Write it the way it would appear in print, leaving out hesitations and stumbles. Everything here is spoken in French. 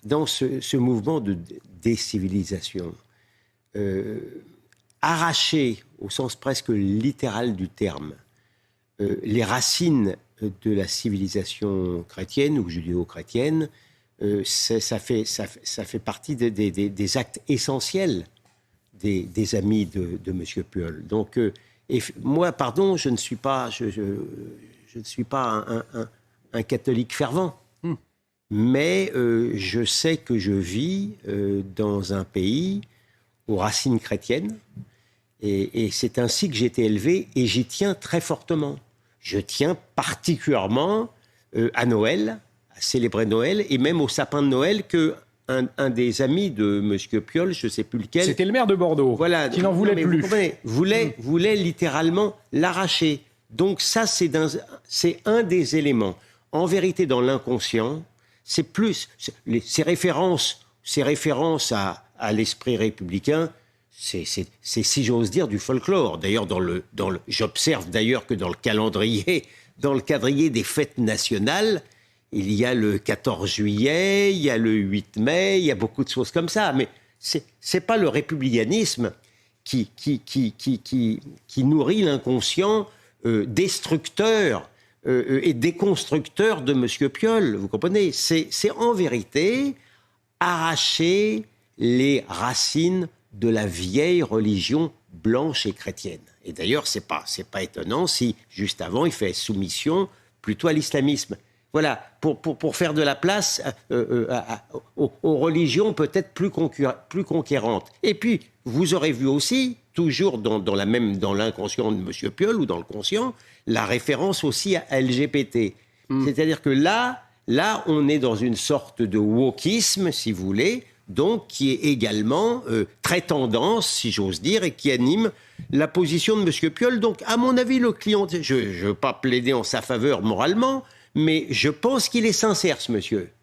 Dans ce mouvement de décivilisation, arracher, au sens presque littéral du terme, les racines de la civilisation chrétienne ou judéo-chrétienne, ça fait partie des actes essentiels des amis de M. Piolle. Donc, moi, pardon, je ne suis pas un catholique fervent. Mais je sais que je vis dans un pays aux racines chrétiennes et c'est ainsi que j'ai été élevé et j'y tiens très fortement. Je tiens particulièrement à Noël, à célébrer Noël et même au sapin de Noël que un des amis de M. Piolle, je ne sais plus lequel... C'était le maire de Bordeaux, voilà, qui n'en voulait plus. Voulait littéralement l'arracher. Donc ça, c'est un des éléments. En vérité, dans l'inconscient, c'est plus ces références à l'esprit républicain, c'est si j'ose dire du folklore. D'ailleurs, j'observe d'ailleurs que dans le calendrier des fêtes nationales, il y a le 14 juillet, il y a le 8 mai, il y a beaucoup de choses comme ça. Mais c'est pas le républicanisme qui nourrit l'inconscient destructeur et déconstructeur de M. Piolle, vous comprenez ? C'est en vérité arracher les racines de la vieille religion blanche et chrétienne. Et d'ailleurs, c'est pas étonnant si, juste avant, il fait soumission plutôt à l'islamisme. Voilà, pour faire de la place aux religions peut-être plus conquérantes. Et puis, vous aurez vu aussi, toujours dans l'inconscient de M. Piolle ou dans le conscient, la référence aussi à LGBT. C'est-à-dire que là, on est dans une sorte de wokisme, si vous voulez, donc qui est également très tendance, si j'ose dire, et qui anime la position de M. Piolle. Donc, à mon avis, le client, je ne veux pas plaider en sa faveur moralement, mais je pense qu'il est sincère, ce monsieur.